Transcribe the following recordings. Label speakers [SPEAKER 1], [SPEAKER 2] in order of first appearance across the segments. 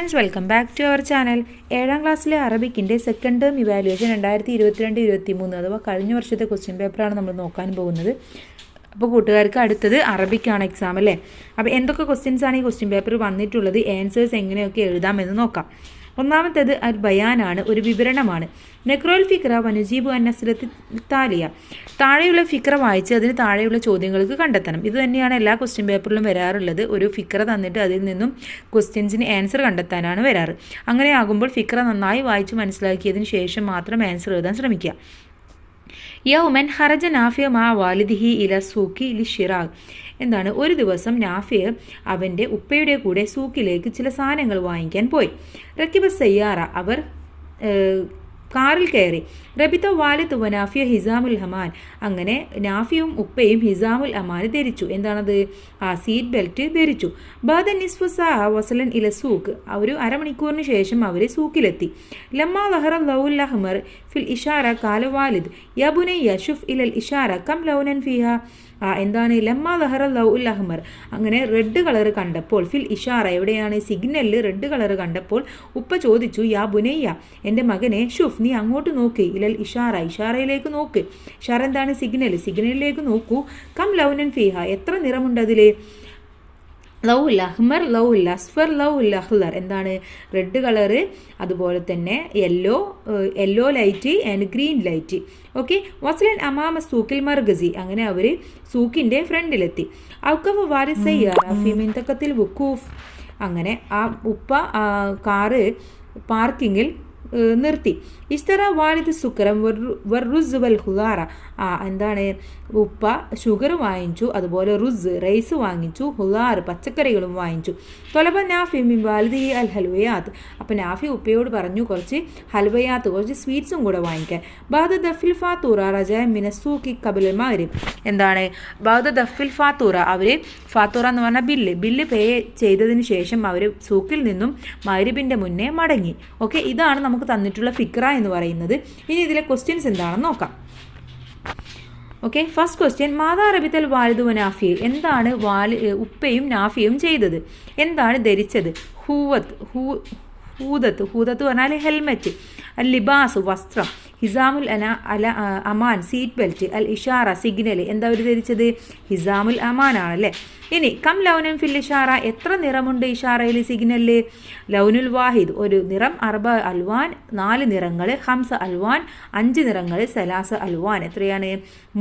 [SPEAKER 1] Friends, welcome back to our channel. 7ാം ക്ലാസ്സിലെ അറബിക്കിൻ്റെ സെക്കൻഡ് ടേം ഇവാലുവേഷൻ 2022-23 അഥവാ കഴിഞ്ഞ വർഷത്തെ ക്വസ്റ്റ്യൻ പേപ്പറാണ് നമ്മൾ നോക്കാൻ പോകുന്നത്. അപ്പോൾ കൂട്ടുകാർക്ക് അടുത്തത് അറബിക്കാണ് എക്സാം അല്ലേ. അപ്പോൾ എന്തൊക്കെ ക്വസ്റ്റ്യൻസാണ് ഈ ക്വസ്റ്റ്യൻ പേപ്പർ വന്നിട്ടുള്ളത്, ആൻസേഴ്സ് എങ്ങനെയൊക്കെ എഴുതാമെന്ന് നോക്കാം. ഒന്നാമത്തേത് അൽ ബയാനാണ്, ഒരു വിവരണമാണ്. നെക്രോൽ ഫിക്ര വനുജീബു അന്നസ്രത്തി താലിയ, താഴെയുള്ള ഫിക്ര വായിച്ച് അതിന് താഴെയുള്ള ചോദ്യങ്ങൾക്ക് കണ്ടെത്തണം. ഇത് തന്നെയാണ് എല്ലാ ക്വസ്റ്റ്യൻ പേപ്പറിലും വരാറുള്ളത്. ഒരു ഫിക്ര തന്നിട്ട് അതിൽ നിന്നും ക്വസ്റ്റ്യൻസിന് ആൻസർ കണ്ടെത്താനാണ് വരാറ്. അങ്ങനെ ആകുമ്പോൾ ഫിക്ര നന്നായി വായിച്ച് മനസ്സിലാക്കിയതിന് ശേഷം മാത്രം ആൻസർ എഴുതാൻ ശ്രമിക്കുക. യൗമൻ ഹറജ നാഫിയ മാ വാലിദിഹി ഇല സൂക്കി ലി ഷിറാഖ്, എന്താണ്, ഒരു ദിവസം നാഫിയ അവൻ്റെ ഉപ്പയുടെ കൂടെ സൂക്കിലേക്ക് ചില സാധനങ്ങൾ വാങ്ങിക്കാൻ പോയി. റക്കിബ സയ്യാറ, അവർ കാറിൽ കയറി. റബിത്ത വാലിദ് വനാഫിയ ഹിസാമുൽ അമാൻ, അങ്ങനെ നാഫിയും ഉപ്പയും ഹിസാമുൽ അമാൻ ധരിച്ചു. എന്താണത്? സീറ്റ് ബെൽറ്റ് ധരിച്ചു. ബാദ നിസ്ഫു സാ വസലൻ ഇല സൂക്ക്, ഒരു അരമണിക്കൂറിന് ശേഷം അവർ സൂക്കിലെത്തി. ലമ്മാ ലഹറ ലൗൽ അഹ്മർ ഫിൽ ഇഷാര കാല വാലിദ് യാ ബുനയ്യ ഷുഫ് ഇലൽ ഇഷാര കം ലൗനൻ ഫിഹ, എന്താണ്, ലമ്മാ ലഹറ ലൗൽ അഹ്മർ, അങ്ങനെ റെഡ് കളർ കണ്ടപ്പോൾ, ഫിൽ ഇഷാറ എവിടെയാണ്, സിഗ്നലിൽ റെഡ് കളർ കണ്ടപ്പോൾ ഉപ്പ ചോദിച്ചു, യാ ബുനയ്യ, എൻ്റെ മകനെ, ഷുഫ് നീ അങ്ങോട്ട് നോക്ക്, ഇലൽ ഇഷാറ ഇഷാറയിലേക്ക് നോക്ക്. ഇഷാറ എന്താണ്? സിഗ്നലിലേക്ക് നോക്കൂ. കം ലൗനൻ ഫിഹ, എത്ര നിറമുണ്ട് അതിൽ? ലൗൽ അഹ്മർ, ലൗൽ അസ്ഫർ, ലൗൽ അഹ്ലർ, എന്താണ്, റെഡ് കളറ്, അതുപോലെ തന്നെ yellow light and green light. Okay. വസ്ലൻ അമാമ സൂക്കിൽ മർഗസി, അങ്ങനെ അവർ സൂക്കിൻ്റെ ഫ്രണ്ടിലെത്തി. ഔക്കഫ് വാരിസയ്യാഫിമിന്തക്കത്തിൽ വുക്കൂഫ്, അങ്ങനെ ആ ഉപ്പ കാറ് പാർക്കിങ്ങിൽ നിർത്തി. ഇസ്തറ വാലിദ് സുക്കരം റുസ് വൽ ഹുദാറ, എന്താണ്, ഉപ്പ ഷുഗർ വാങ്ങിച്ചു, അതുപോലെ റുസ് റൈസ് വാങ്ങിച്ചു, ഹുദാർ പച്ചക്കറികളും വാങ്ങിച്ചു. തൊലബ നാഫി മിൻ വാലിദി അൽ ഹൽവയാത്ത്, അപ്പോൾ നാഫി ഉപ്പയോട് പറഞ്ഞു കുറച്ച് ഹൽവയാത്ത്, കുറച്ച് സ്വീറ്റ്സും കൂടെ വാങ്ങിക്കാൻ. ബാദ ദഫിൽ ഫാത്തൂറ റജാ മിനസൂക്കി കബിൽ മഗ്രിബ്, എന്താണ്, ബാദ ദഫിൽ ഫാത്തൂറ, അവർ ഫാത്തൂറ എന്ന് പറഞ്ഞാൽ ബില്ല് പേ ചെയ്തതിന് ശേഷം അവർ സൂക്കിൽ നിന്നും മഗ്രിബിൻ്റെ മുന്നേ മടങ്ങി. ഓക്കെ, ഇതാണ് നമുക്ക് തന്നിട്ടുള്ള ഫിക്ര എന്ന് പറയുന്നത്. ഇനി ഇതിലെ ക്വസ്റ്റ്യൻസ് എന്താണെന്ന് നോക്കാം. ഓക്കെ, ഫസ്റ്റ് ക്വസ്റ്റ്യൻ, മാതാ റബിത്തൽ വാലിദു നാഫി, എന്താണ് ഉപ്പയും നാഫിയും ചെയ്തത്, എന്താണ് ധരിച്ചത്? ഹൂദത്ത് പറഞ്ഞാൽ ഹെൽമെറ്റ്, അൽ ലിബാസ് വസ്ത്രം, ഹിസാമുൽ അമാൻ സീറ്റ് ബെൽറ്റ്, അൽ ഇഷാറ സിഗ്നൽ, എന്താ അവർ ധരിച്ചത്? ഹിസാമുൽ അമാൻ ആണല്ലേ. ഇനി കം ലൗനൻ ഫിൽ ഇഷാറ, എത്ര നിറമുണ്ട് ഇഷാറയിൽ, സിഗ്നലിൽ? ലൗനുൽ വാഹിദ്, ഒരു നിറം. അർബ അൽവാൻ, 4 നിറങ്ങൾ. ഹംസ അൽവാൻ, 5 നിറങ്ങൾ. സലാസ അൽവാൻ, എത്രയാണ്?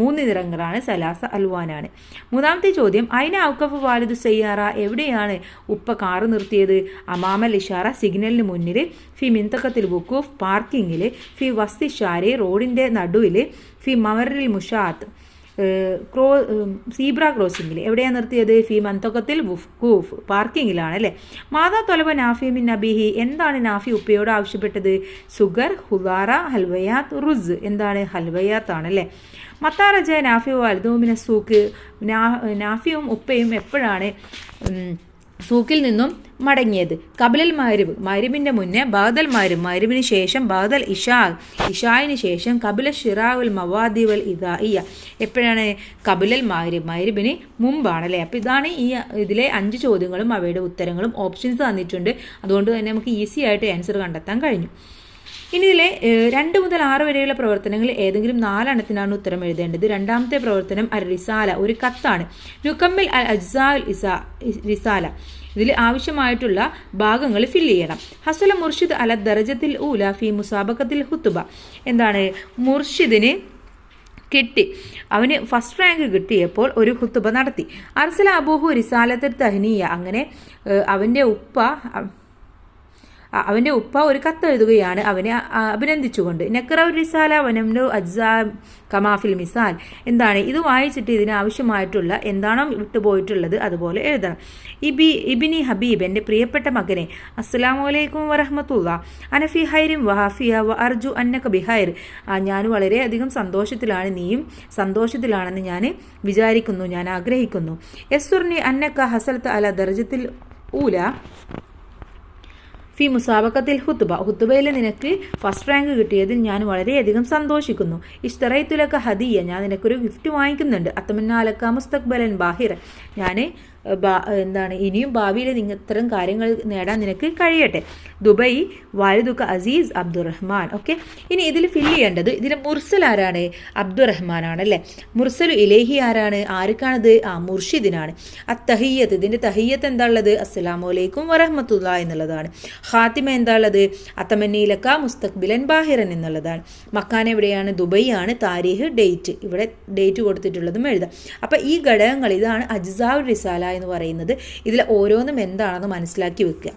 [SPEAKER 1] 3 നിറങ്ങളാണ്. സലാസ അൽവാനാണ്. മൂന്നാമത്തെ ചോദ്യം, ഐന ഔക്കഫ് വാലിദു സയ്യാറ, എവിടെയാണ് ഉപ്പ കാറ് നിർത്തിയത്? അമാമൽ ഇഷാറ, സിഗ്നലിന് മുന്നിൽ. ഫി മിന്തക്കത്തിൽ വുക്കൂഫ്, പാർക്കിങ്ങിൽ. ഫി വസ്തി ഷാരി, റോഡിൻ്റെ നടുവിൽ. ഫി മവറിൽ മുഷാത്ത്, സീബ്ര ക്രോസിങ്ങിൽ. എവിടെയാണ് നിർത്തിയത്? ഫി മന്തക്കത്തിൽ വുക്കൂഫ്, പാർക്കിങ്ങിലാണ് അല്ലേ. മാതാ തൊലബ നാഫി മിൻ നബിഹി, എന്താണ് നാഫി ഉപ്പയോട് ആവശ്യപ്പെട്ടത്? സുഗർ, ഹുദാറ, ഹൽവയാത്ത്, റുസ്, എന്താണ്, ഹൽവയാത്ത് ആണല്ലേ. മത്താറജ നാഫി വാലിദുമിന സൂക്ക്, നാഫിയും ഉപ്പയും എപ്പോഴാണ് സൂക്കിൽ നിന്നും മടങ്ങിയത്? കബിലൽ മഗ്രിബിൻ്റെ മുന്നേ, ബാദൽ മഗ്രിബിന് ശേഷം, ബാദൽ ഇഷായിന് ശേഷം, കബില ഷിറാവുൽ മവാദി വൽ ഇദാഇയ, എപ്പോഴാണ്? കബിലൽ മഗ്രിബിന് മുമ്പാണല്ലേ. അപ്പോൾ ഇതാണ് ഇതിലെ 5 ചോദ്യങ്ങളും അവയുടെ ഉത്തരങ്ങളും. ഓപ്ഷൻസ് തന്നിട്ടുണ്ട്, അതുകൊണ്ട് തന്നെ നമുക്ക് ഈസി ആയിട്ട് ആൻസർ കണ്ടെത്താൻ കഴിഞ്ഞു. ഇനി ഇതിലെ 2 മുതൽ 6 വരെയുള്ള പ്രവർത്തനങ്ങൾ ഏതെങ്കിലും 4 എണ്ണത്തിനാണ് ഉത്തരം എഴുതേണ്ടത്. രണ്ടാമത്തെ പ്രവർത്തനം അൽ റിസാല, ഒരു കത്താണ്. നുക്കമ്മിൽ അൽ അജ്സാ റിസാല, ഇതിൽ ആവശ്യമായിട്ടുള്ള ഭാഗങ്ങൾ ഫില്ല് ചെയ്യണം. ഹസല മുർഷിദ് അല ദറജത്തിൽ ഊല ഫി മുസാബക്കത്തിൽ ഹുത്തുബ, എന്താണ്, മുർഷിദിന് കിട്ടി, അവന് ഫസ്റ്റ് റാങ്ക് കിട്ടിയപ്പോൾ ഒരു ഹുത്തുബ നടത്തി. അർസല അബൂഹു റിസാലത്തിൽ തഹ്നിയ, അങ്ങനെ അവൻ്റെ ഉപ്പ ഒരു കത്തെഴുതുകയാണ് അവനെ അഭിനന്ദിച്ചുകൊണ്ട്. നക്ര റിസാല വനംനു അജ്സാ കമാഫിൽ മിസാൽ, എന്താണ്, ഇത് വായിച്ചിട്ട് ഇതിനാവശ്യമായിട്ടുള്ള എന്താണോ വിട്ടുപോയിട്ടുള്ളത് അതുപോലെ എഴുതണം. ഇബിനി ഹബീബ്, എൻ്റെ പ്രിയപ്പെട്ട മകനെ, അസ്സലാമു അലൈക്കും വറഹ്മത്തുള്ളാ, അനഫി ഹൈറിൻ വഹാഫിയ വ അർജു അന്നക ബിഹൈർ, ഞാൻ വളരെയധികം സന്തോഷത്തിലാണ്, നീയും സന്തോഷത്തിലാണെന്ന് ഞാൻ വിചാരിക്കുന്നു, ഞാൻ ആഗ്രഹിക്കുന്നു. യസ്സുർനി അന്നക ഹസലത്ത് അല ദർജത്തിൽ ഊല ഫി മുസാബക്കത്തിൽ ഹുത്തുബയിൽ നിനക്ക് ഫസ്റ്റ് റാങ്ക് കിട്ടിയതിൽ ഞാൻ വളരെയധികം സന്തോഷിക്കുന്നു. ഇഷ്തറൈത്തുലക്ക ഹദിയ, ഞാൻ നിനക്കൊരു ഗിഫ്റ്റ് വാങ്ങിക്കുന്നുണ്ട്. അത്തമന്നാലക്ക മുസ്തഖ്ബലൻ ബാഹിർ, ഞാൻ ഇനിയും ഭാവിയിൽ നിങ്ങൾ ഇത്തരം കാര്യങ്ങൾ നേടാൻ നിനക്ക് കഴിയട്ടെ. ദുബൈ വാലിദുക അസീസ് അബ്ദുറഹ്മാൻ. ഓക്കെ, ഇനി ഇതിൽ ഫില്ല് ചെയ്യേണ്ടത്, ഇതിൽ മുർസൽ ആരാണ്? അബ്ദുറഹ്മാൻ ആണല്ലേ. മുർസലു ഇലേഹി ആരാണ്? ആർക്കാണത്? മുർഷിദിനാണ്. അത്തഹിയ്യത്ത്, ഇതിൻ്റെ തഹിയ്യത്ത് എന്താ ഉള്ളത്? അസ്സലാമു അലൈക്കും വറഹ്മത്തുള്ളാഹി എന്നുള്ളതാണ്. ഖാത്തിമ എന്താ ഉള്ളത്? അത്തമന്നീലക്ക മുസ്തഖ്ബിലൻ ബാഹിറൻ എന്നുള്ളതാണ്. മക്കാൻ എവിടെയാണ്? ദുബൈ ആണ്. താരീഖ്, ഡേറ്റ്, ഇവിടെ ഡേറ്റ് കൊടുത്തിട്ടുള്ളതും എഴുതാം. അപ്പം ഈ ഘടകങ്ങൾ, ഇതാണ് അജ്സാഉ റിസാല എന്ന് പറയുന്നത്. ഇതിൽ ഓരോന്നും എന്താണെന്ന് മനസ്സിലാക്കി വെക്കുക.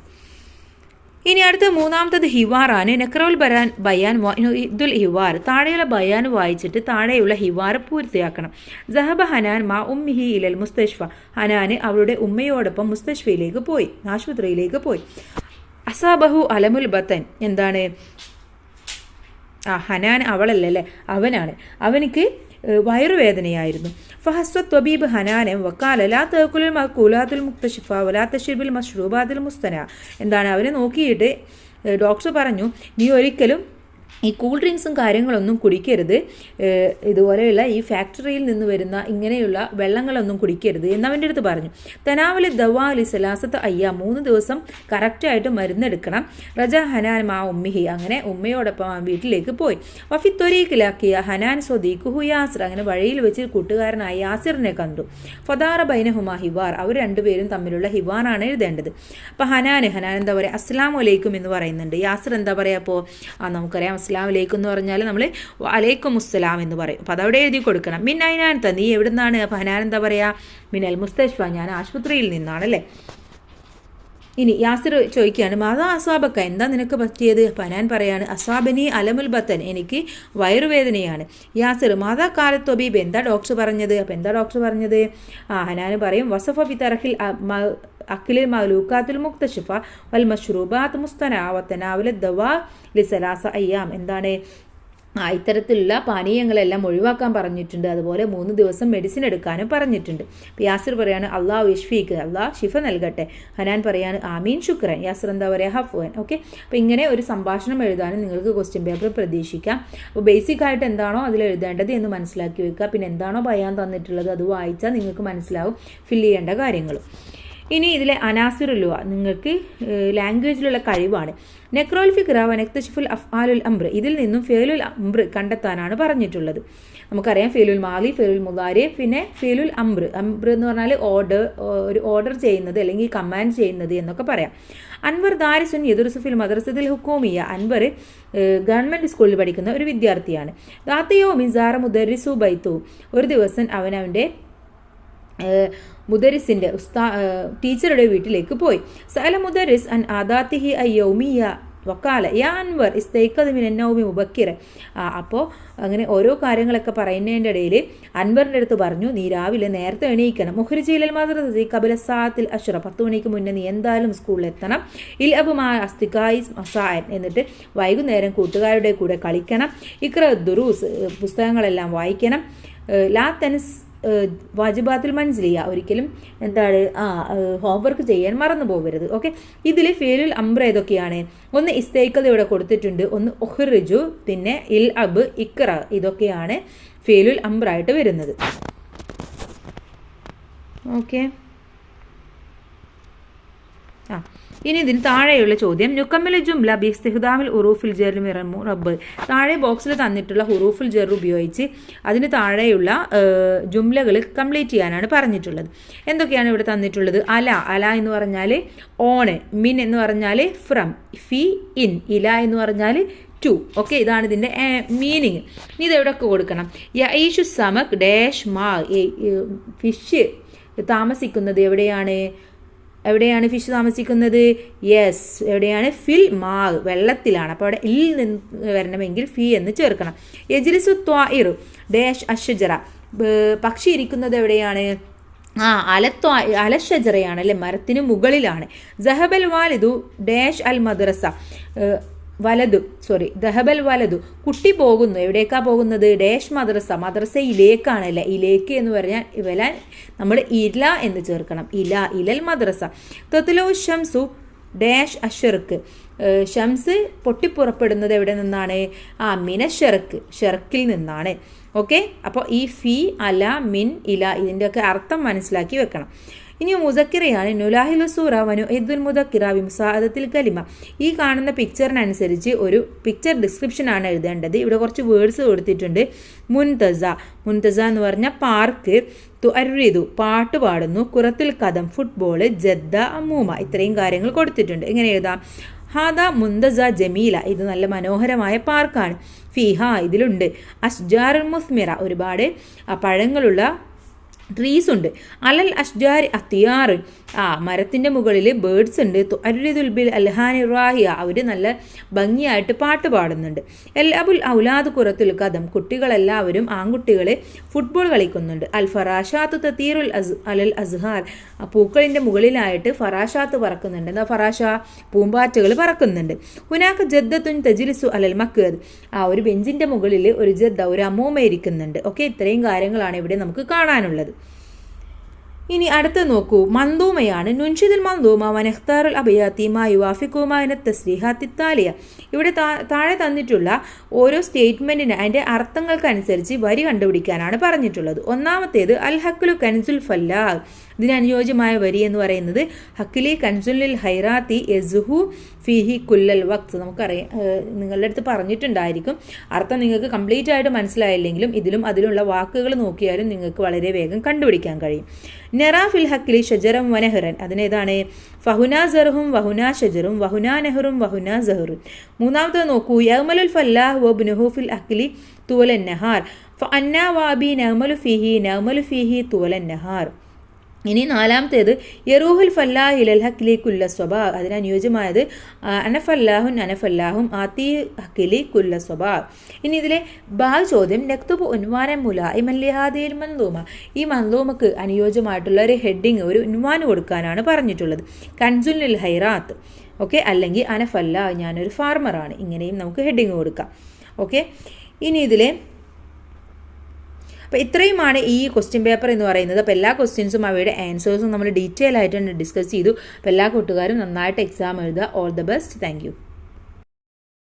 [SPEAKER 1] ഇനി അടുത്ത മൂന്നാമത്തത് ഹിവാറാണ്. നക്രൗൽ ബയാൻ ഇദുൽ ഹിവാർ. താഴെയുള്ള ബയാൻ വായിച്ചിട്ട് താഴെയുള്ള ഹിവാർ പൂർത്തിയാക്കണം. സഹബ ഹനാൻ മാ ഉമ്മിഹി ഇലൽ മുസ്തഷ്ഫ. ഹനാന് അവളുടെ ഉമ്മയോടൊപ്പം മുസ്തഷ്ഫയിലേക്ക് പോയി, ആശുപത്രിയിലേക്ക് പോയി. അസാബഹു അലമുൽ ബത്തൻ. എന്താണ്? ഹനാൻ അവളല്ലേ, അവനാണ്. അവനിക്ക് വയറുവേദനയായിരുന്നു. ഫഹസ്വത് ത്വബീബ് ഹനാനം വക്കാല ലാ തഅകുലുൽ മഅകൂലാത്തുൽ മുക്തശിഫ വലാ തശ്റബിൽ മശ്റൂബാത്തുൽ മുസ്തന. എന്താണ്? അവനെ നോക്കിയിട്ട് ഡോക്ടർ പറഞ്ഞു, നീ ഒരിക്കലും ഈ കൂൾ ഡ്രിങ്ക്സും കാര്യങ്ങളൊന്നും കുടിക്കരുത്, ഇതുപോലെയുള്ള ഈ ഫാക്ടറിയിൽ നിന്ന് വരുന്ന ഇങ്ങനെയുള്ള വെള്ളങ്ങളൊന്നും കുടിക്കരുത് എന്നവൻ്റെ അടുത്ത് പറഞ്ഞു. തനാവലി ദവാലി സലാസത്ത് അയ്യ, 3 ദിവസം കറക്റ്റായിട്ട് മരുന്നെടുക്കണം. റജ ഹനാൻ മാ ഉമ്മിഹി. അങ്ങനെ ഉമ്മയോടൊപ്പം വീട്ടിലേക്ക് പോയി. വഫി ത്വരീഖിലാക്കിയ ഹനാൻ സ്വദീഖുഹു യാസിർ. അങ്ങനെ വഴിയിൽ വെച്ച് കൂട്ടുകാരനായ യാസിറിനെ കണ്ടു. ഫദാറ ബൈനഹുമാ ഹിവാർ. അവർ രണ്ടുപേരും തമ്മിലുള്ള ഹിവാറാണ് എഴുതേണ്ടത്. അപ്പം ഹനാൻ എന്താ പറയുക? അസ്സലാമു അലൈക്കും എന്ന് പറയുന്നുണ്ട്. യാസിർ എന്താ പറയുക? അപ്പോൾ നമുക്കറിയാം അസ്സലാമു അലൈക്കും എന്ന് പറഞ്ഞാൽ നമ്മൾ അലൈക്കും മുസ്സലാം എന്ന് പറയും. അപ്പോൾ അതവിടെ എഴുതി കൊടുക്കണം. മിൻ ഐനാൻത, നീ എവിടെ നിന്നാണ്? അപ്പോൾ ഹനാൻ എന്താ പറയുക? മിനൽ മുസ്തഷ്ഫ, ഞാൻ ആശുപത്രിയിൽ നിന്നാണല്ലേ. ഇനി യാസിർ ചോദിക്കുകയാണ്, മാതാ അസ്വാബക്ക, എന്താ നിനക്ക് പറ്റിയത്? അപ്പോൾ ഹനാൻ പറയാണ്, അസ്വാബനി അലമുൽ ബത്തൻ, എനിക്ക് വയറുവേദനയാണ്. യാസിർ, മാതാ കാലത്ത് തൊബീബ്, എന്താ ഡോക്ടർ പറഞ്ഞത്? അപ്പോൾ എന്താ ഡോക്ടർ പറഞ്ഞത്? ഹനാൻ പറയും, വസഫ ഫി തറഖിൽ അഖിലിൽ മലൂക്കാത്തുൽ മുക്തശിഫ വൽ മഷ്റൂബാത്ത് മുസ്തന വത്തനാവുൽ ദവാ ലിസലാസ അയ്യാം. എന്താണ്? ഇത്തരത്തിലുള്ള പാനീയങ്ങളെല്ലാം ഒഴിവാക്കാൻ പറഞ്ഞിട്ടുണ്ട്. അതുപോലെ 3 ദിവസം മെഡിസിൻ എടുക്കാനും പറഞ്ഞിട്ടുണ്ട്. യാസിർ പറയാണ്, അള്ളാഹു യഷ്ഫീക്ക്, അള്ളാഹ് ഷിഫ നൽകട്ടെ. ഹനാൻ പറയാണ്, ആമീൻ ശുക്രൻ. യാസിർ എന്താ പറയുക? ഹഫുവൻ. ഓക്കെ, അപ്പോൾ ഇങ്ങനെ ഒരു സംഭാഷണം എഴുതാനും നിങ്ങൾക്ക് ക്വസ്റ്റ്യൻ പേപ്പർ പ്രതീക്ഷിക്കാം. അപ്പോൾ ബേസിക് ആയിട്ട് എന്താണോ അതിൽ എഴുതേണ്ടത് എന്ന് മനസ്സിലാക്കി വെക്കുക. പിന്നെ എന്താണോ ബയാൻ തന്നിട്ടുള്ളത് അത് വായിച്ചാൽ നിങ്ങൾക്ക് മനസ്സിലാവും ഫില്ല് ചെയ്യേണ്ട കാര്യങ്ങളും. ഇനി ഇതിലെ അനാസിറുലുവ, നിങ്ങൾക്ക് ലാംഗ്വേജിലുള്ള കഴിവാണ്. നെക്രോൽ ഫിക്ര വനക്തഷിഫുൽ അഫ്ആലുൽ അംർ, ഇതിൽ നിന്നും ഫേലുൽ അംർ കണ്ടെത്താനാണ് പറഞ്ഞിട്ടുള്ളത്. നമുക്കറിയാം ഫേലുൽ മാലി, ഫേലുൽ മുദാരി, പിന്നെ ഫേലുൽ അംർ. അംർ എന്ന് പറഞ്ഞാൽ ഒരു ഓർഡർ ചെയ്യുന്നത് അല്ലെങ്കിൽ കമാൻഡ് ചെയ്യുന്നത് എന്നൊക്കെ പറയാം. അൻവർ ദാരിസുൻ യദുറുസുഫിൽ മദ്രസത്തിൽ ഹുക്കൂമിയ. അൻവർ ഗവൺമെൻറ് സ്കൂളിൽ പഠിക്കുന്ന ഒരു വിദ്യാർത്ഥിയാണ്. ദാത്തയോ മിസാറ മുദരിസു ബൈത്തു, ഒരു ദിവസം അവൻ്റെ മുദരിസിൻ്റെ ടീച്ചറുടെ വീട്ടിലേക്ക് പോയി. സഅല മുദരിസ് അൻ ആദാത്തിഹി അയ്യൗമിയ വക്കാല യാ അൻവർ ഇസ്തൈഖദ് മിൻ അന്നൗമി മുബക്കിറ. അപ്പോൾ അങ്ങനെ ഓരോ കാര്യങ്ങളൊക്കെ പറയുന്നതിൻ്റെ ഇടയിൽ അൻവറിൻ്റെ അടുത്ത് പറഞ്ഞു, നീ രാവിലെ നേരത്തെ എണീക്കണം. മുഖ്രിജിലൽ മദ്രസി കബില സാത്തിൽ അഷ്റ, 10 മണിക്ക് മുന്നേ നീ എന്തായാലും സ്കൂളിൽ എത്തണം. ഇൽ അബുമാ അസ്തിഖായി മസായൻ, എന്നിട്ട് വൈകുന്നേരം കൂട്ടുകാരുടെ കൂടെ കളിക്കണം. ഇക്ര ദുറൂസ്, പുസ്തകങ്ങളെല്ലാം വായിക്കണം. ലാ തൻസ് വാജിബാത്തുൽ മൻസിലിയ, ഒരിക്കലും എന്താണ് ഹോംവർക്ക് ചെയ്യാൻ മറന്നു പോകരുത്. ഓക്കെ, ഇതിൽ ഫേലുൽ അംറ ഏതൊക്കെയാണ്? ഒന്ന് ഇസ്തൈഖദ് ഇവിടെ കൊടുത്തിട്ടുണ്ട്, ഒന്ന് ഉഖ്റിജു, പിന്നെ ഇൽ അബ്, ഇക്ര, ഇതൊക്കെയാണ് ഫേലുൽ അംറായിട്ട് വരുന്നത്. ഓക്കെ, ഇനി ഇതിന് താഴെയുള്ള ചോദ്യം, നുക്കമ്മിലെ ജുംല ബി ഇസ്തിഖ്ദാമിൽ ഉറൂഫുൽ ജർ റബ്ബ്. താഴെ ബോക്സിൽ തന്നിട്ടുള്ള ഹുറൂഫുൽ ജർ ഉപയോഗിച്ച് അതിന് താഴെയുള്ള ജുംലകൾ കംപ്ലീറ്റ് ചെയ്യാനാണ് പറഞ്ഞിട്ടുള്ളത്. എന്തൊക്കെയാണ് ഇവിടെ തന്നിട്ടുള്ളത്? അല എന്ന് പറഞ്ഞാൽ ഓണ്, മിൻ എന്ന് പറഞ്ഞാൽ ഫ്രം, ഫി ഇൻ, ഇല എന്ന് പറഞ്ഞാൽ ടു. ഓക്കെ, ഇതാണ് ഇതിൻ്റെ മീനിങ്. ഇനി ഇതെവിടെയൊക്കെ കൊടുക്കണം? യഈഷു സമക് ഡാഷ് മാ, ഫിഷ് താമസിക്കുന്നത് എവിടെയാണ്? ഫിഷ് താമസിക്കുന്നത്? യെസ്, എവിടെയാണ്? ഫിൽ മാ, വെള്ളത്തിലാണ്. അപ്പോൾ അവിടെ ഇൽ നിന്ന് വരണമെങ്കിൽ ഫി എന്ന് ചേർക്കണം. യജ്ലിസു ത്വാഇറു ഡാഷ് അഷ്ജറ, പക്ഷി ഇരിക്കുന്നത് എവിടെയാണ്? അലഷജറയാണ് അല്ലെ, മരത്തിന് മുകളിലാണ്. സഹബൽ വാലിദു ഡാഷ് അൽ മദ്രസ, ദഹബൽ വലതു, കുട്ടി പോകുന്നു. എവിടേക്കാ പോകുന്നത്? ഡാഷ് മദ്രസ, മദ്രസയിലേക്കാണ് അല്ലേ. ഇലേക്ക് എന്ന് പറഞ്ഞാൽ ഇവലാൻ നമ്മൾ ഇല എന്ന് ചേർക്കണം. ഇലൽ മദ്രസ. തത്ലു ഷംസു ഡാഷ് അഷർക്ക്, ഷംസ് പൊട്ടിപ്പുറപ്പെടുന്നത് എവിടെ നിന്നാണ്? മിന ഷെർക്കിൽ നിന്നാണ്. ഓക്കെ, അപ്പോൾ ഈ ഫി, അല, മിൻ, ഇല ഇതിൻ്റെയൊക്കെ അർത്ഥം മനസ്സിലാക്കി വെക്കണം. ഇനി മുദക്കിറയാണ്. നുലാഹിലു സൂറ വനു എദ്ദുൽ മുദക്കിറ വിംസാദത്തിൽ കലിമ. ഈ കാണുന്ന പിക്ചറിനനുസരിച്ച് ഒരു പിക്ചർ ഡിസ്ക്രിപ്ഷൻ ആണ് എഴുതേണ്ടത്. ഇവിടെ കുറച്ച് വേർഡ്സ് കൊടുത്തിട്ടുണ്ട്. മുൻതസ എന്ന് പറഞ്ഞാൽ പാർക്ക്, തുഅർരിദു പാട്ട് പാടുന്നു, കുറത്തുൽ കദം ഫുട്ബോൾ, ജദ്ദ അമ്മൂമ ഇത്രയും കാര്യങ്ങൾ കൊടുത്തിട്ടുണ്ട്. എങ്ങനെ എഴുതാം? ഹാദ മുന്തസ ജമീല ഇത് നല്ല മനോഹരമായ പാർക്കാണ്. ഫിഹ ഇതിലുണ്ട് അഷ്ജാറുൽ മുസ്മിറ ഒരുപാട് പഴങ്ങളുള്ള ട്രീസ് ഉണ്ട്. അലൽ അഷ്ജാർ അത്തിയാർ മരത്തിൻ്റെ മുകളിൽ ബേർഡ്സ് ഉണ്ട്. അരുദുൽബിൽ അൽഹാനി റാഹിയ അവർ നല്ല ഭംഗിയായിട്ട് പാട്ട് പാടുന്നുണ്ട്. എൽ അബുൽ ഔലാദ് കുറത്തുൽ കദം കുട്ടികളെല്ലാവരും ആൺകുട്ടികൾ ഫുട്ബോൾ കളിക്കുന്നുണ്ട്. അൽ ഫറാഷാത്ത് തത്തീറുൽ അലൽ അസ്ഹാർ പൂക്കളിൻ്റെ മുകളിലായിട്ട് ഫറാഷാത്ത് പറക്കുന്നുണ്ട്. എന്താ ഫറാഷ? പൂമ്പാറ്റകൾ പറക്കുന്നുണ്ട്. ഹുനാക്ക് ജദ്ദത്തുൻ തജിലിസു അലൽ മക്കദ് ഒരു ബെഞ്ചിൻ്റെ മുകളിൽ ഒരു ജദ്ദ ഒരു അമ്മൂമ്മ ഇരിക്കുന്നുണ്ട്. ഓക്കെ, ഇത്രയും കാര്യങ്ങളാണ് ഇവിടെ നമുക്ക് കാണാനുള്ളത്. ഇനി അടുത്ത് നോക്കൂ, മന്ദൂമയാണ്. നുൻഷിദുൽ മന്ദൂമ വനഖ്താറുൽ അബയാത്തി മാ യുവാഫിഖുമാന തസ്രീഹാത്തി താലിയ. ഇവിടെ താഴെ തന്നിട്ടുള്ള ഓരോ സ്റ്റേറ്റ്മെൻറ്റിന് അതിൻ്റെ അർത്ഥങ്ങൾക്കനുസരിച്ച് വരി കണ്ടുപിടിക്കാനാണ് പറഞ്ഞിട്ടുള്ളത്. ഒന്നാമത്തേത് അൽ ഹക്കുലു കൻസുൽ ഫല്ലാഹ്. ഇതിന് അനുയോജ്യമായ വരി എന്ന് പറയുന്നത് ഹക്കിലി കൻസുലിൽ ഹൈറാത്തി യസുഹു ഫിഹി കുല്ലൽ വക്ത്. നമുക്കറിയാം, നിങ്ങളുടെ അടുത്ത് പറഞ്ഞിട്ടുണ്ടായിരിക്കും. അർത്ഥം നിങ്ങൾക്ക് കംപ്ലീറ്റ് ആയിട്ട് മനസ്സിലായില്ലെങ്കിലും ഇതിലും അതിലുള്ള വാക്കുകൾ നോക്കിയാലും നിങ്ങൾക്ക് വളരെ വേഗം കണ്ടുപിടിക്കാൻ കഴിയും. നെറാ ഫിൽ ഹക്കിലി ഷജറം വനഹറൻ അതിനേതാണ്? ഫഹുനാ സർഹും വഹുനാ ഷജറും വഹുനാ നെഹറും വഹുനാ സഹറും. മൂന്നാമത്തേത് നോക്കൂ, യഅ്മലുൽ ഫല്ലാഹ് വബ്നുഹു ഫിൽ ഹക്കിലി തുവലൻ നഹാർ ഫഅന്നാ വാബി നഅ്മലു ഫീഹി തുവലൻ നഹാർ. ഇനി നാലാമത്തേത് യറൂഹുൽ ഫല്ലാഹ് ഇലൽ ഹക്കിലി കുല്ല സ്വബാ അതിനനുയോജ്യമായത് അനഫല്ലാഹും ആത്തി ഹക്കിലി കുല്ല സ്വബാ. ഇനി ഇതിലെ ചോദ്യം നക്തുബ് ഉൻവാനൻ മുലായിമൻ ലിഹാദിൽ മന്ദൂമ. ഈ മന്ദൂമക്ക് അനുയോജ്യമായിട്ടുള്ള ഒരു ഹെഡിങ് ഒരു ഉൻവാൻ കൊടുക്കാനാണ് പറഞ്ഞിട്ടുള്ളത്. കൻസുൽ ഹൈറാത്ത് ഓക്കെ, അല്ലെങ്കിൽ അനഫല്ലാഹ് ഞാനൊരു ഫാർമറാണ്, ഇങ്ങനെയും നമുക്ക് ഹെഡിങ് കൊടുക്കാം. ഓക്കെ, ഇനി ഇതിലെ അപ്പോൾ ഇത്രയുമാണ് ഈ ക്വസ്റ്റ്യൻ പേപ്പർ എന്ന് പറയുന്നത്. അപ്പോൾ എല്ലാ ക്വസ്റ്റ്യൻസും അവയുടെ ആൻസേഴ്സും നമ്മൾ ഡീറ്റെയിൽ ആയിട്ട് ഡിസ്കസ് ചെയ്തു. അപ്പോൾ എല്ലാ കൂട്ടുകാരും നന്നായിട്ട് എക്സാം എഴുതുക. All the best. Thank you.